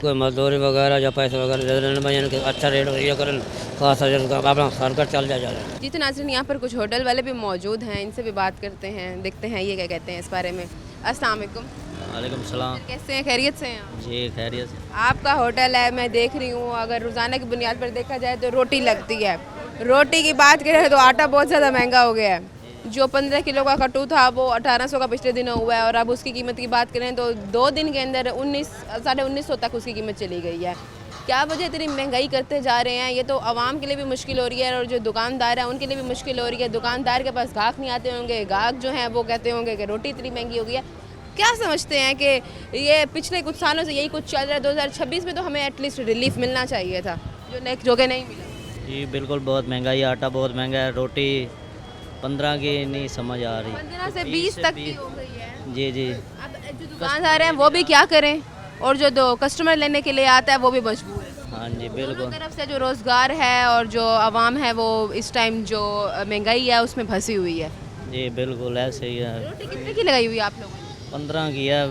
कोई मजदूरी वगैरह या पैसे वगैरह दे देने में यानी कि अच्छा रेट ये करें खासा अपना सरकार चल जाए। जी तो नाज़रीन यहाँ पर कुछ होटल वाले भी मौजूद हैं, इनसे भी बात करते हैं, देखते हैं ये क्या कहते हैं इस बारे में। अस्सलाम वालेकुम। वालेकुम सलाम। कैसे हैं, खैरियत से हैं आप? जी खैरियत से। आपका होटल है, मैं देख रही हूँ, अगर रोज़ाना की बुनियाद पर देखा जाए तो रोटी लगती है। रोटी की बात करें तो आटा बहुत ज़्यादा महंगा हो गया है। जो 15 किलो का कट्टू था वो 1800 का पिछले दिनों हुआ है और अब उसकी कीमत की बात करें तो 2 दिन के अंदर 1900 तक उसकी कीमत चली गई है। क्या वजह इतनी महंगाई करते जा रहे हैं? ये तो आवाम के लिए भी मुश्किल हो रही है और जो दुकानदार हैं उनके लिए भी मुश्किल हो रही है। दुकानदार के पास गाहक नहीं आते होंगे, गाहक जो हैं वो कहते होंगे कि रोटी इतनी महंगी हो गई है। क्या समझते हैं कि ये पिछले कुछ सालों से यही कुछ चल रहा है? 2026 में तो हमें एटलीस्ट रिलीफ मिलना चाहिए था जो कि नहीं मिला। जी बिल्कुल, बहुत महंगाई, आटा बहुत महंगा है, रोटी 15 की नहीं समझ आ रही, 15 से 20 तक की हो गई है। जी जी। अब जो दुकानदार हैं वो भी क्या करें और जो दो कस्टमर लेने के लिए आता है वो भी मजबूर है। हाँ जी दोनों बिल्कुल। तरफ से जो रोज़गार है और जो आवाम है वो इस टाइम जो महंगाई है उसमें फंसी हुई है। जी बिल्कुल ऐसे ही है। रोटी कितने की लगाई हुई है आप लोगों ने? 15 की है,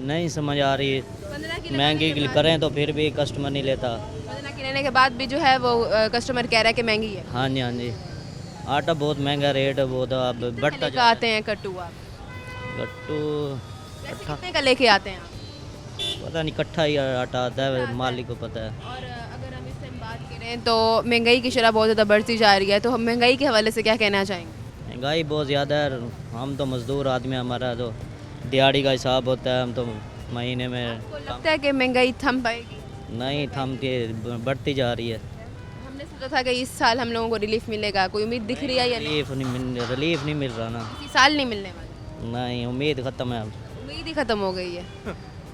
नहीं समझ आ रही, 15 की महंगी करें तो फिर भी कस्टमर नहीं लेता। 15 की लेने के बाद भी जो है वो कस्टमर कह रहा है कि महंगी है। हाँ जी हाँ जी, आटा बहुत महंगा, रेट बहुत अब बढ़ता लेकर आते हैं कट्टू आप? गट्टू वैसे कितने का लेके आते हैं आप? पता नहीं, इकट्ठा ही आटा आता है, मालिक को पता है। और अगर हम इस टाइम बात करें तो महंगाई की शरह बहुत ज़्यादा बढ़ती जा रही है, तो हम महंगाई के हवाले से क्या कहना चाहेंगे? महंगाई बहुत ज़्यादा है, हम तो मज़दूर आदमी, हमारा तो दिहाड़ी का हिसाब होता है, हम तो महीने में आपको लगता है कि महंगाई थम पाएगी? नहीं थमती, बढ़ती जा रही है। हमने सोचा था कि इस साल हम लोगों को रिलीफ मिलेगा, कोई उम्मीद दिख रही है या नहीं? रिलीफ नहीं मिल रहा ना। इसी साल नहीं मिलने वाला? नहीं, उम्मीद ख़त्म है अब। उम्मीद ही ख़त्म हो गई है।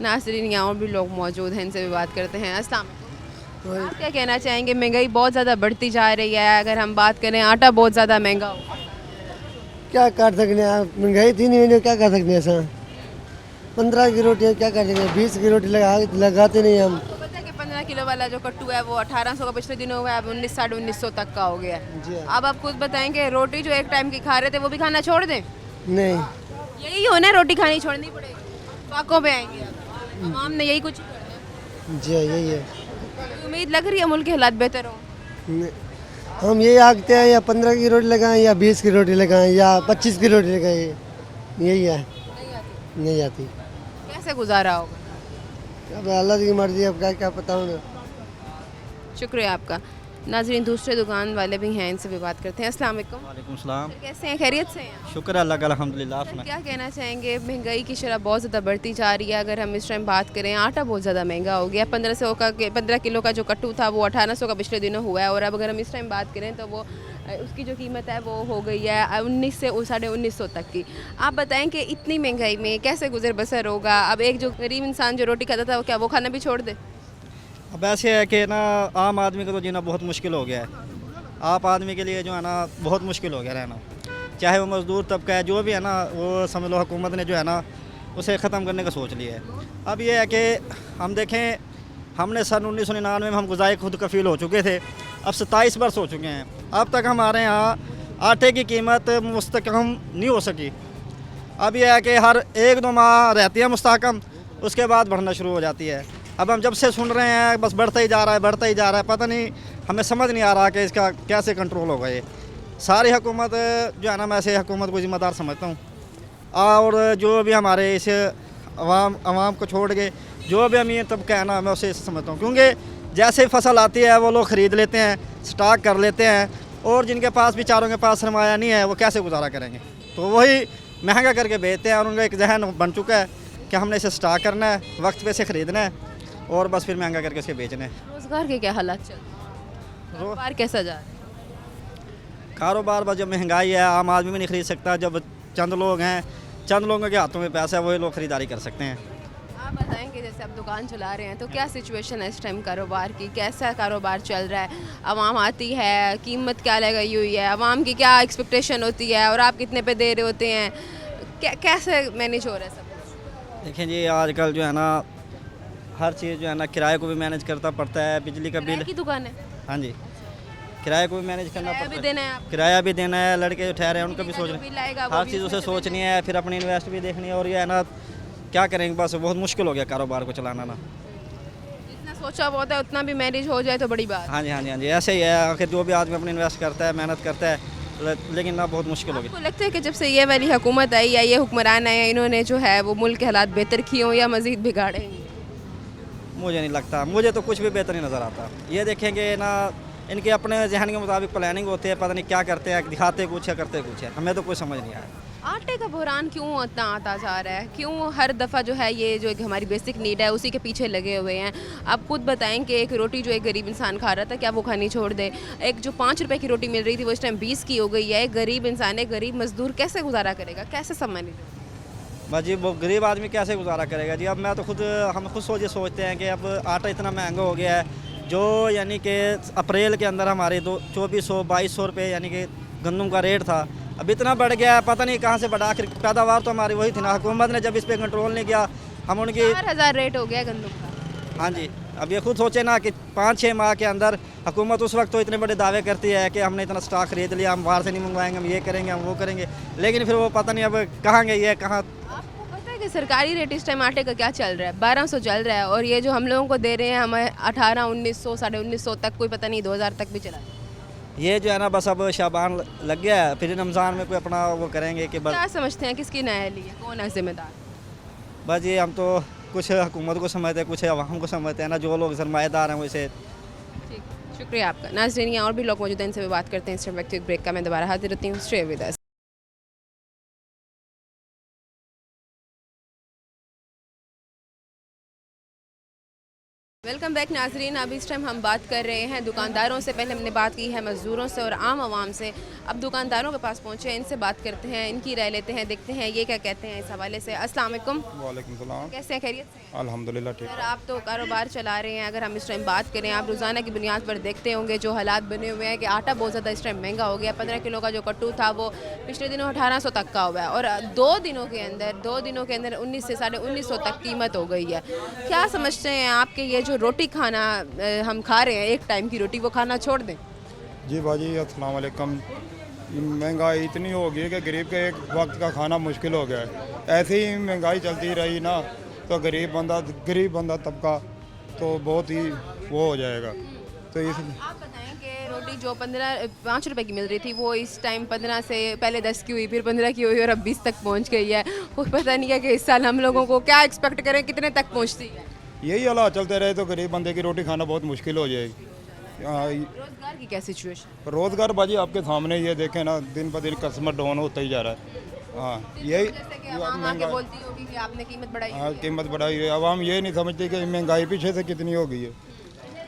नाज़रीन यहाँ और भी लोग मौजूद हैं, इनसे भी बात करते हैं। अस्सलाम वालेकुम। आप क्या कहना चाहेंगे? महंगाई बहुत ज़्यादा बढ़ती जा रही है, अगर हम बात करें आटा बहुत ज़्यादा महंगा हो, क्या कर सकते हैं आप? महंगाई थी नहीं, क्या कर सकते हैं ऐसा? 15 की रोटी क्या कर सकते हैं? 20 की रोटी लगाते नहीं हम। तो पता है कि 15 किलो वाला जो कट्टू है वो 1800 का पिछले दिनों हुआ है, अब 1900 तक का हो गया है। अब आप खुद बताएंगे, रोटी जो एक टाइम की खा रहे थे वो भी खाना छोड़ दें? नहीं, यही हो ना, रोटी खानी छोड़नी पड़ेगी, फाकों पे आएंगे। आवाम ने यही कुछ करना है। जी यही है। कोई उम्मीद लग रही है मुल्क के हालात बेहतर हो? हम यही आगते हैं, या 15 की रोटी लगाएं या 20 की रोटी लगाएं या 25 की रोटी लगाएं, यही है। नहीं आती। कैसे गुजारा होगा? अब अल्लाह की मर्जी, अब क्या पता होना। शुक्रिया आपका। नाज़रीन दूसरे दुकान वाले भी हैं, इनसे भी बात करते हैं। अस्सलाम वालेकुम। वालेकुम सलाम। कैसे हैं, खैरियत से हैं? शुक्र है अल्लाह का, अल्हम्दुलिल्लाह। सर, क्या कहना चाहेंगे? महंगाई की शरह बहुत ज़्यादा बढ़ती जा रही है। अगर हम इस टाइम बात करें, आटा बहुत ज़्यादा महंगा हो गया। 15 किलो का जो कट्टू था वो 1800 का पिछले दिनों हुआ है और अब अगर हम इस टाइम बात करें तो वो उसकी जो कीमत है वो हो गई है 19 से 1950 तक की। आप बताएं कि इतनी महंगाई में कैसे गुजर बसर होगा? अब एक जो गरीब इंसान जो रोटी खाता था वो क्या वो खाना भी छोड़ दे? अब ऐसे है कि ना आम आदमी को तो जीना बहुत मुश्किल हो गया है। आप आदमी के लिए जो है ना बहुत मुश्किल हो गया रहना, चाहे वो मज़दूर तबका है, जो भी है ना, वो समझ लो हुकूमत ने जो है ना उसे ख़त्म करने का सोच लिया है। अब ये है कि हम देखें, हमने सन 1999 में हम गुज़ाए खुद कफ़ील हो चुके थे, अब 27 वर्ष हो चुके हैं। अब तक हमारे यहाँ आटे की कीमत मुस्तकम नहीं हो सकी। अब यह है कि हर 1-2 माह रहती है मुस्तकम, उसके बाद बढ़ना शुरू हो जाती है। अब हम जब से सुन रहे हैं बस बढ़ता ही जा रहा है, बढ़ता ही जा रहा है, पता नहीं, हमें समझ नहीं आ रहा कि इसका कैसे कंट्रोल होगा। ये सारी हुकूमत जो है ना, मैं ऐसे हुकूमत को ज़िम्मेदार समझता हूँ। और जो भी हमारे इस आवाम को छोड़ के जो भी अमीर तबका है ना, मैं उसे समझता हूँ, क्योंकि जैसे फसल आती है वो लोग ख़रीद लेते हैं, स्टॉक कर लेते हैं, और जिनके पास बेचारों के पास सरमाया नहीं है वो कैसे गुजारा करेंगे, तो वही महंगा करके बेचते हैं और उनका एक जहन बन चुका है कि हमने इसे स्टॉक करना है, वक्त पे से ख़रीदना है और बस फिर महंगा करके उसे बेचना है। रोज़गार के क्या हालात चल रहे हैं? कारोबार कैसा जा रहा है? कारोबार बस जब महंगाई है आम आदमी भी नहीं ख़रीद सकता, जब चंद लोग हैं, चंद लोगों के हाथों में पैसा है, वही लोग ख़रीदारी कर सकते हैं। आप बताएंगे जैसे आप दुकान चला रहे हैं तो क्या सिचुएशन है इस टाइम कारोबार की, कैसा कारोबार चल रहा है? आवाम आती है, कीमत क्या लगाई हुई है, आवाम की क्या एक्सपेक्टेशन होती है और आप कितने पे दे रहे होते हैं, कैसे मैनेज हो रहा है सब कुछ? देखें जी, आजकल जो है ना हर चीज़ जो है ना किराए को भी मैनेज करता पड़ता है, बिजली का बिल की दुकान है, हाँ जी, किराए को भी मैनेज करना किराया भी पड़ता देना है है, आपको? किराया भी देना है, लड़के जो ठहरे हैं उनका भी बिजली का सोचना जो बिल आएगा वो हर भी चीज़ उसमें उसे से सोचनी है, फिर अपनी इन्वेस्ट भी देखनी है और ये है ना क्या करेंगे, बस बहुत मुश्किल हो गया कारोबार को चलाना ना। जितना सोचा हुआ होता है उतना भी मैनेज हो जाए तो बड़ी बात। हाँ जी हाँ जी हाँ जी, ऐसे ही है, आखिर जो भी आदमी अपनी इन्वेस्ट करता है, मेहनत करता है, लेकिन ना बहुत मुश्किल हो गई। आपको लगता है कि जब से ये वाली हुकूमत आई या ये हुक्मरान आए इन्होंने जो है वो मुल्क के हालात बेहतर किए हों या मज़ीद बिगाड़ेंगे? मुझे नहीं लगता, मुझे तो कुछ भी बेहतर नहीं नज़र आता। ये देखेंगे ना इनके अपने जहन के मुताबिक प्लानिंग होती है, पता नहीं क्या करते हैं, दिखाते कुछ है करते कुछ है, हमें तो कुछ समझ नहीं आया। आटे का बहरान क्यों इतना आता जा रहा है, क्यों हर दफ़ा जो है ये जो एक हमारी बेसिक नीड है उसी के पीछे लगे हुए हैं? आप खुद बताएं कि एक रोटी जो एक गरीब इंसान खा रहा था क्या वो खानी छोड़ दे? एक जो 5 रुपए की रोटी मिल रही थी वो इस टाइम 20 की हो गई है। एक गरीब इंसान, एक गरीब मजदूर कैसे गुजारा करेगा, कैसे सब मैनेज? बस जी वो गरीब आदमी कैसे गुजारा करेगा जी? अब मैं तो हम खुद सोचते हैं कि अब आटा इतना महंगा हो गया है, जो यानी कि अप्रैल के अंदर हमारे 2400-2200 रुपये यानी कि गंदम का रेट था, अब इतना बढ़ गया है, पता नहीं कहाँ से बढ़ा। आखिर पैदावार तो हमारी वही थी ना, हुकूमत ने जब इस पर कंट्रोल नहीं किया, हम उनकी 4000 रेट हो गया गंदम का। हाँ जी, अब ये खुद सोचे ना कि 5-6 माह के अंदर हुकूमत उस वक्त तो इतने बड़े दावे करती है कि हमने इतना स्टॉक खरीद लिया, हम बाहर से नहीं मंगवाएंगे, हम ये करेंगे, हम वो करेंगे, लेकिन फिर वो पता नहीं अब कहाँ गई है, कहाँ। आपको पता है कि सरकारी रेट इस टाइम आटे का क्या चल रहा है? 1200 चल रहा है और ये जो हम लोगों को दे रहे हैं हमें 1800-1900 1950 तक, कोई पता नहीं 2000 तक भी चला। ये जो है ना बस अब शाबान लग गया है, फिर रमज़ान में कोई अपना वो करेंगे कि बस। क्या समझते हैं किसकी नाअहली है, कौन है जिम्मेदार? बस ये हम तो कुछ हुकूमत को समझते हैं, कुछ आवाम को समझते हैं ना, जो लोग सरमाएदार हैं वैसे। ठीक, शुक्रिया आपका। नाज़रीन यहाँ और भी लोग मौजूद हैं, इनसे भी बात करते हैं। इस वक्त एक ब्रेक का मैं दोबारा हाजिर रहती हूँ। Stay with us. Welcome back नाजरीन। अब इस टाइम हम बात कर रहे हैं दुकानदारों से। पहले हमने बात की है मज़दूरों से और आम आवाम से, अब दुकानदारों के पास पहुंचे हैं, इनसे बात करते हैं, इनकी राय लेते हैं, देखते हैं ये क्या कहते हैं इस हवाले से। अस्सलाम वालेकुम। वालेकुम सलाम। कैसे हैं, खैरियत से? अल्हम्दुलिल्लाह ठीक। सर आप तो कारोबार चला रहे हैं, अगर हम इस टाइम बात करें, आप रोज़ाना की बुनियाद पर देखते होंगे जो हालात बने हुए हैं कि आटा बहुत ज़्यादा इस टाइम महंगा हो गया। 15 किलो का जो कट्टू था वो पिछले दिनों 1800 तक का हुआ है और 2 दिनों के अंदर 19 से 1950 तक कीमत हो गई है। क्या समझते हैं आपके ये जो रोटी खाना हम खा रहे हैं, एक टाइम की रोटी, वो खाना छोड़ दें? जी बाजी अस्सलाम वालेकुम। महंगाई इतनी हो गई है कि गरीब के एक वक्त का खाना मुश्किल हो गया है। ऐसे ही महंगाई चलती रही ना तो गरीब बंदा तबका तो बहुत ही वो हो जाएगा। तो इस आप बताएं कि रोटी जो 5 रुपए की मिल रही थी वो इस टाइम 15 से पहले 10 की हुई, फिर 15 की हुई और अब 20 तक पहुंच गई है। कोई पता नहीं है कि इस साल हम लोगों को क्या एक्सपेक्ट करें, कितने तक पहुंचती है। यही हालात चलते रहे तो गरीब बंदे की रोटी खाना बहुत मुश्किल हो जाएगी। रोजगार की क्या सिचुएशन? रोज़गार बाजी आपके सामने ये देखें ना, दिन ब दिन कस्टमर डाउन होता ही जा रहा है। हाँ यही जैसे कि आवाम आके बोलती होगी कि आपने कीमत बढ़ाई है। हाँ कीमत बढ़ाई है, आवाम ये नहीं समझती कि महंगाई पीछे से कितनी हो गई है।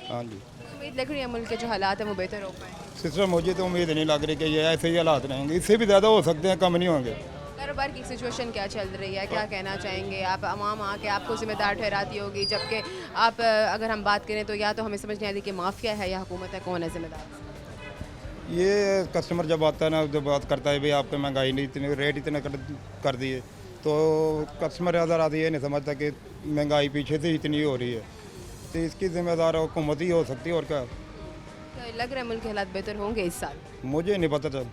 हाँ जी, उम्मीद लग रही है मुल्क के जो हालात हैं वो बेहतर हो पाए। सिस्टम मुझे तो उम्मीद नहीं लग रही कि ये ऐसे ही हालात रहेंगे, इससे भी ज़्यादा हो सकते हैं, कम नहीं होंगे। कारोबार की सिचुएशन क्या चल रही है, क्या कहना चाहेंगे आप? आवाम आके आपको जिम्मेदार ठहराती होगी, जबकि आप अगर हम बात करें तो या तो हमें समझ नहीं आती कि माफिया है या हुकूमत है, कौन है जिम्मेदार? ये कस्टमर जब आता है ना, जब बात करता है भाई आपके महंगाई नहीं इतने रेट इतने कर दिए, तो कस्टमर ज़्यादा आती है, नहीं समझता कि महंगाई पीछे से इतनी हो रही है, तो इसकी जिम्मेदार हुकूमत ही हो सकती है और क्या। तो लग रहा है मुल्क के हालात बेहतर होंगे इस साल? मुझे नहीं पता चल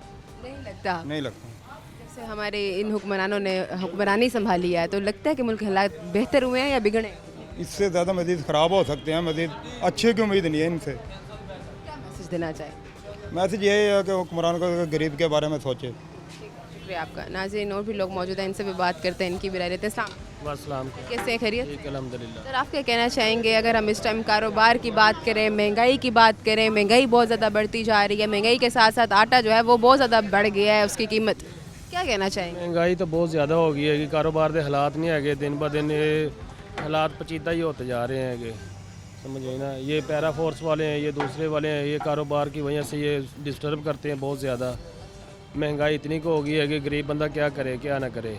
नहीं लगता। लगता। जैसे हमारे इन हुक्मरानों ने हुक्मरानी संभाली है तो लगता है कि मुल्क के हालात बेहतर हुए हैं या बिगड़े? इससे ज़्यादा मज़ीद ख़राब हो सकते हैं, मज़ीद अच्छे की उम्मीद नहीं है इनसे। क्या मैसेज देना चाहिए? मैसेज यही है कि हुक्मरान को गरीब के बारे में सोचे। शुक्रिया आपका। नाज़रीन और भी लोग मौजूद हैं, इनसे भी बात करते हैं, इनकी भी राय लेते हैं। अस्सलाम, कैसे हैं, खैरियत? अल्हम्दुलिल्लाह। सर आप क्या कहना चाहेंगे अगर हम इस टाइम कारोबार की बात करें, महंगाई की बात करें? महंगाई बहुत ज़्यादा बढ़ती जा रही है, महंगाई के साथ साथ आटा जो है वो बहुत ज़्यादा बढ़ गया है उसकी कीमत, क्या क्या कहना चाहेंगे? महंगाई तो बहुत ज़्यादा हो गई है कि कारोबार के हालात नहीं है, दिन ब दिन ये हालात पचीदा ही होते जा रहे हैं। समझिए ना, ये पैरा फोर्स वाले हैं, ये दूसरे वाले हैं, ये कारोबार की वजह से ये डिस्टर्ब करते हैं बहुत ज़्यादा। महंगाई इतनी को हो गई है कि गरीब बंदा क्या करे क्या ना करे।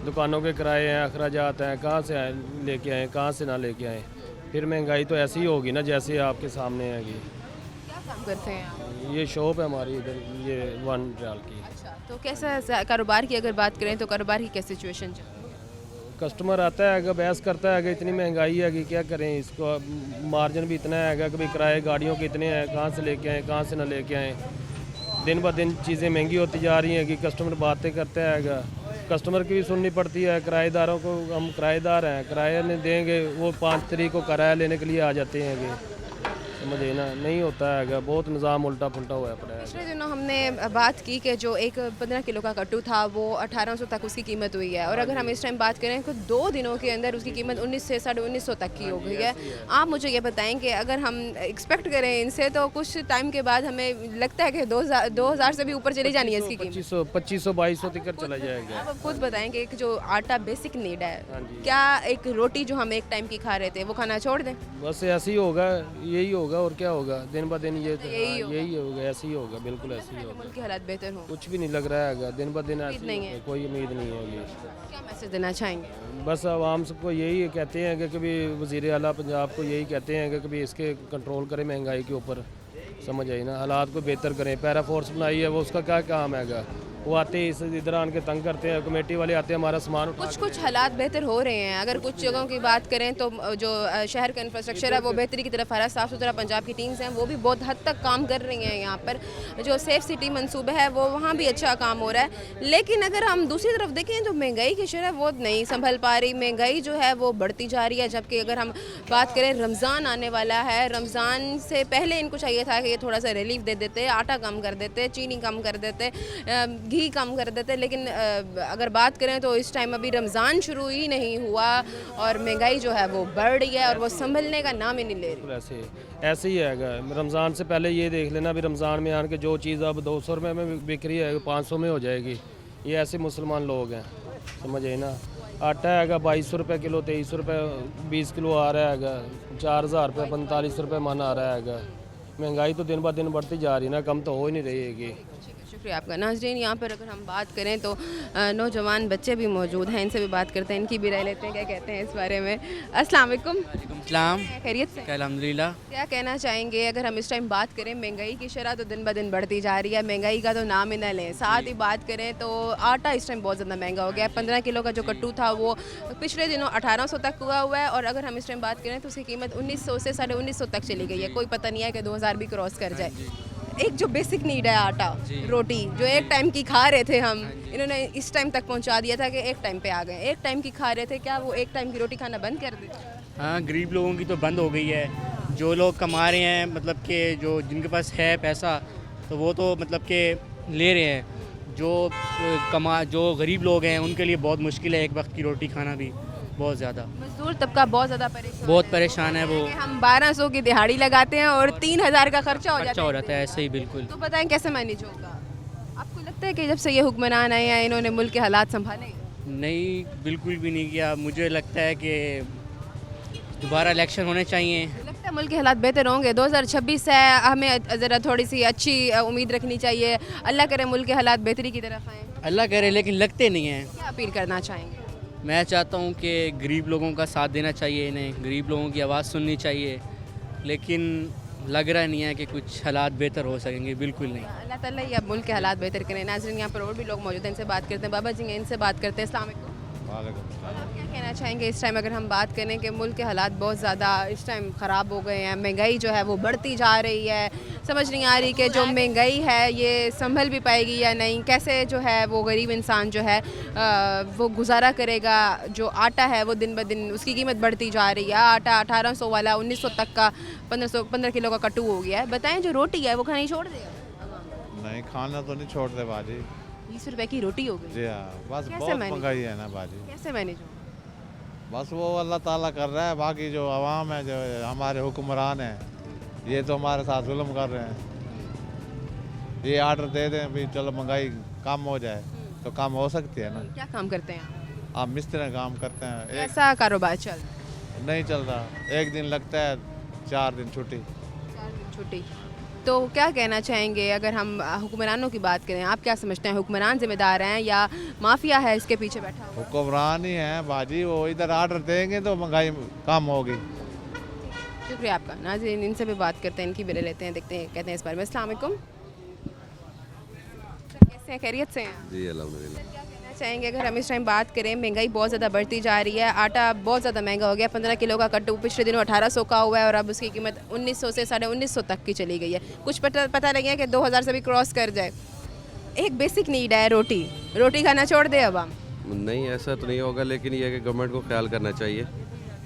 दुकानों के किराए हैं, अखराजात हैं, कहाँ से लेके आएँ, कहाँ से ना लेके आएँ। फिर महंगाई तो ऐसी ही होगी ना जैसे आपके सामने है कि। क्या काम करते हैं आप? ये शॉप है हमारी इधर, ये 1 रियाल की। अच्छा, तो कैसा कारोबार की अगर बात करें तो कारोबार की क्या सिचुएशन चल रही है? कस्टमर आता है अगर बहस करता है कि इतनी महंगाई है कि क्या करें, इसको मार्जिन भी इतना है कि किराए गाड़ियों के इतने हैं, कहाँ से लेके आएँ कहाँ से ना लेके आएँ। दिन ब दिन चीज़ें महंगी होती जा रही हैं कि कस्टमर बातें करता है, कस्टमर की भी सुननी पड़ती है। किराएदारों को, हम किराएदार हैं, किराया नहीं देंगे वो 5 तारीख को किराया लेने के लिए आ जाते हैं कि समझिए ना, नहीं होता है। बहुत निज़ाम उल्टा पुल्टा हुआ पड़ा है। पिछले दिनों हमने बात की कि जो एक 15 किलो का कट्टू था वो 1800 तक उसकी कीमत हुई है, और अगर हम इस टाइम बात करें तो 2 दिनों के अंदर उसकी कीमत 19 से 1950 तक की हो गई है। आप मुझे ये बताएं कि अगर हम एक्सपेक्ट करें इनसे तो कुछ टाइम के बाद हमें लगता है कि 2000 से भी ऊपर चली जानी है इसकी कीमत। 2500-2200 तक चला जाएगा। आप खुद बताएं कि एक जो आटा बेसिक नीड है, क्या एक रोटी जो हम एक टाइम की खा रहे थे वो खाना छोड़ दें? बस ऐसे ही होगा, यही होगा और क्या होगा। दिन ब दिन ये यही होगा, ऐसे ही होगा, बिल्कुल ऐसे ही होगा। मुल्क के हालात बेहतर हो, कुछ भी नहीं लग रहा है, दिन ब दिन ऐसे नहीं है। कोई उम्मीद नहीं होगी। क्या मैसेज देना चाहेंगे? बस आवाम सबको यही कहते हैं कि कभी वज़ीर आला पंजाब को यही कहते हैं कि कभी इसके कंट्रोल करें महंगाई के ऊपर, समझ आई ना, हालात को बेहतर करें। पैरा फोर्स बनाई है, वो उसका क्या काम है? वो आते ही इधर आन के तंग करते हैं, कमेटी वाले आते हैं हमारा सामान उठा। कुछ हालात बेहतर हो रहे हैं। अगर कुछ जगहों की बात करें तो जो शहर का इंफ्रास्ट्रक्चर है वो बेहतरी की तरफ आ रहा है। साफ़ सुथरा पंजाब की टीम्स हैं वो भी बहुत हद तक काम कर रही हैं। यहाँ पर जो सेफ सिटी मंसूबा है वो वहाँ भी अच्छा काम हो रहा है। लेकिन अगर हम दूसरी तरफ देखें तो महंगाई की शरह वो नहीं संभल पा रही, महंगाई जो है वो बढ़ती जा रही है। जबकि अगर हम बात करें, रमज़ान आने वाला है, रमज़ान से पहले इनको चाहिए था कि ये थोड़ा सा रिलीफ दे देते, आटा कम कर देते, चीनी कम कर देते, घी कम कर देते। लेकिन अगर बात करें तो इस टाइम अभी रमज़ान शुरू ही नहीं हुआ और महंगाई जो है वो बढ़ रही है और वो संभलने का नाम ही नहीं ले रही। ऐसे ही है। रमज़ान से पहले ये देख लेना, अभी रमज़ान में आन के जो चीज़ अब 200 रुपये में बिक रही है 500 में हो जाएगी। ये ऐसे मुसलमान लोग हैं, समझ आई ना। आटा है 2200 रुपये किलो, 2300 रुपये 20 किलो आ रहा है, 4000 रुपये 45 रुपये मन आ रहा है। महंगाई तो दिन ब दिन बढ़ती जा रही है ना, कम तो हो ही नहीं रही है। शुक्रिया आपका। नाज़रीन, यहाँ पर अगर हम बात करें तो नौजवान बच्चे भी मौजूद हैं, इनसे भी बात करते हैं, इनकी भी राय लेते हैं क्या कहते हैं इस बारे में। अस्सलाम वालेकुम। सलाम। खैरियत से? अल्हम्दुलिल्लाह। क्या कहना चाहेंगे अगर हम इस टाइम बात करें, महंगाई की शरह तो दिन ब दिन बढ़ती जा रही है, महंगाई का तो नाम ही न लें। साथ ही बात करें तो आटा इस टाइम बहुत ज़्यादा महंगा हो गया है। 15 किलो का जो कट्टू था वो पिछले दिनों 1800 तक हुआ है, और अगर हम इस टाइम बात करें तो उसकी कीमत 1900 से 1950 तक चली गई है। कोई पता नहीं है कि 2000 भी क्रॉस कर जाए। एक जो बेसिक नीड है आटा, रोटी, जो एक टाइम की खा रहे थे हम, इन्होंने इस टाइम तक पहुंचा दिया था कि एक टाइम पे आ गए। एक टाइम की खा रहे थे, क्या वो एक टाइम की रोटी खाना बंद कर दे? हाँ, गरीब लोगों की तो बंद हो गई है। जो लोग कमा रहे हैं, मतलब कि जो जिनके पास है पैसा, तो वो तो मतलब कि ले रहे हैं। जो गरीब लोग हैं उनके लिए बहुत मुश्किल है एक वक्त की रोटी खाना भी, बहुत ज़्यादा। मजदूर तबका बहुत ज़्यादा परेशान है। वो हम 1200 की दिहाड़ी लगाते हैं और 3000 का खर्चा हो जाता है। ऐसे ही बिल्कुल। तो बताएं कैसे मैनेज होगा? आपको लगता है कि जब से ये हुक्मरान आए हैं इन्होंने मुल्क के हालात संभाले? नहीं, बिल्कुल भी नहीं किया। मुझे लगता है कि दोबारा इलेक्शन होने चाहिए। लगता है मुल्क के हालात बेहतर होंगे। 2026 है, हमें ज़रा थोड़ी सी अच्छी उम्मीद रखनी चाहिए। अल्लाह करे मुल्क के हालात बेहतरी की तरफ आएँ। अल्लाह करे, लेकिन लगते नहीं हैं। क्या अपील करना चाहेंगे? मैं चाहता हूँ कि गरीब लोगों का साथ देना चाहिए, इन्हें गरीब लोगों की आवाज़ सुननी चाहिए, लेकिन लग रहा नहीं है कि कुछ हालात बेहतर हो सकेंगे, बिल्कुल नहीं। अल्लाह ताला ही अब मुल्क के हालात बेहतर करें। नाज़रीन, यहाँ पर और भी लोग मौजूद हैं, इनसे बात करते हैं। बाबा जी हैं, इनसे बात करते हैं। अस्सलाम वालेकुम। आप क्या कहना चाहेंगे इस टाइम अगर हम बात करें कि मुल्क के हालात बहुत ज़्यादा इस टाइम ख़राब हो गए हैं, महंगाई जो है वो बढ़ती जा रही है, समझ नहीं आ रही कि जो महंगाई है ये संभल भी पाएगी या नहीं, कैसे जो है वो गरीब इंसान जो है वो गुजारा करेगा। जो आटा है वो दिन ब दिन उसकी कीमत बढ़ती जा रही है। आटा 1800 वाला 1900 तक का 15 किलो का कट्टू हो गया है। बताएं जो रोटी है वो खानी छोड़ देगा? नहीं, खाना तो नहीं छोड़ते बाजी। 20 रुपए की रोटी हो गई। जी हाँ, बस बहुत महंगाई है ना बाजी। कैसे मैनेज हो? बस वो अल्लाह ताला कर रहा है, बाकी जो आवाम है, जो हमारे हुक्मरान हैं, ये तो हमारे साथ जुल्म कर रहे हैं। ये आर्डर दे दें भी चलो महंगाई कम हो जाए, तो काम हो सकती है ना। क्या काम करते हैं आप? आप मिस्त्री का काम करते हैं, एक कैसा कारोबार चल रहा है? नहीं चल रहा, एक दिन लगता है 4 दिन छुट्टी। 4 दिन छुट्टी। तो क्या कहना चाहेंगे अगर हम हुक्मरानों की बात करें, आप क्या समझते हैं, हुक्मरान जिम्मेदार हैं या माफिया है इसके पीछे बैठा हुआ? हुक्मरान ही है बाजी, वो इधर आर्डर देंगे तो महंगाई कम होगी। शुक्रिया आपका। नाज़रीन, इनसे भी बात करते हैं, इनकी भी ले लेते हैं, देखते हैं कहते हैं इस बारे में। अस्सलाम वालेकुम। सर कैसे हैं, खैरियत से हैं? जी अल्हम्दुलिल्लाह। क्या कहना चाहेंगे अगर हम इस टाइम बात करें, महंगाई बहुत ज़्यादा बढ़ती जा रही है, आटा बहुत ज़्यादा महंगा हो गया, 15 किलो का कट्टू पिछले दिनों 1800 का हुआ है और अब उसकी कीमत 1900 से 1950 तक की चली गई है। कुछ पता लगे कि 2000 से भी क्रॉस कर जाए। एक बेसिक नीड है रोटी, रोटी खाना छोड़ दे अब हम? नहीं, ऐसा तो नहीं होगा, लेकिन ये है कि गवर्नमेंट को ख्याल करना चाहिए,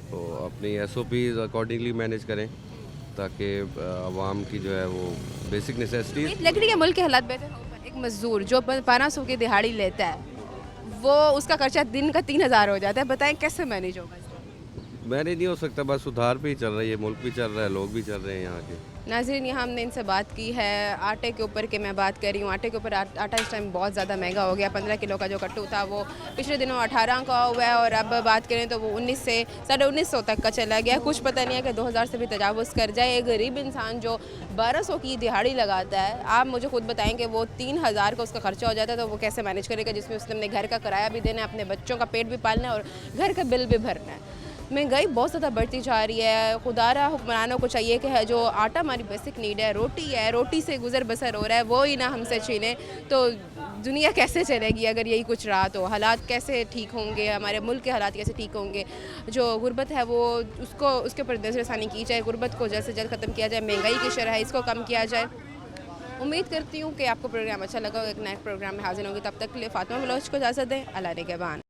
तो अपनी SOPs अकॉर्डिंगली मैनेज करें ताकि आवाम की जो है वो बेसिक नेसेसिटीज। लग रही है मुल्क के हालात बेहतर हो पर एक मजदूर जो 1200 की दिहाड़ी लेता है वो उसका खर्चा दिन का 3000 हो जाता है, बताएं कैसे मैनेज होगा? मैनेज नहीं हो सकता, बस सुधार पे ही चल रही है, मुल्क भी चल रहा है, लोग भी चल रहे हैं यहाँ के। नाज़रीन, यहाँ हमने इनसे बात की है आटे के ऊपर के, मैं बात कर रही हूँ आटे के ऊपर। आटा इस टाइम बहुत ज़्यादा महंगा हो गया। 15 किलो का जो कट्टू था वो पिछले दिनों 18 का हुआ है और अब बात करें तो वो 19 से 1950 तक का चला गया। कुछ पता नहीं है कि 2000 से भी तजावुज़ कर जाए। एक गरीब इंसान जो 1200 की दिहाड़ी लगाता है, आप मुझे खुद बताएं कि वो 3000 का उसका खर्चा हो जाता है, तो वो कैसे मैनेज करेगा, जिसमें उसने अपने घर का किराया भी देना है, अपने बच्चों का पेट भी पालना है और घर का बिल भी भरना है। महंगाई बहुत ज़्यादा बढ़ती जा रही है। खुदारा हुक्मरानों को चाहिए कि जो आटा हमारी बेसिक नीड है, रोटी है, रोटी से गुजर बसर हो रहा है, वो ही ना हमसे छीने तो दुनिया कैसे चलेगी? अगर यही कुछ रहा तो हालात कैसे ठीक होंगे, हमारे मुल्क के हालात कैसे ठीक होंगे? जो गुर्बत है वो उसके ऊपर नज़रसानी की जाए, गुर्बत को जल्द से जल्द ख़त्म किया जाए, महंगाई की शरह इसको कम किया जाए। उम्मीद करती हूँ कि आपको प्रोग्राम अच्छा लगा, एक नए प्रोग्राम में हाजिर होंगे। तब तक के लिए फ़ातिमा बलोच को इजाज़त दें। अल्लाह निगहबान।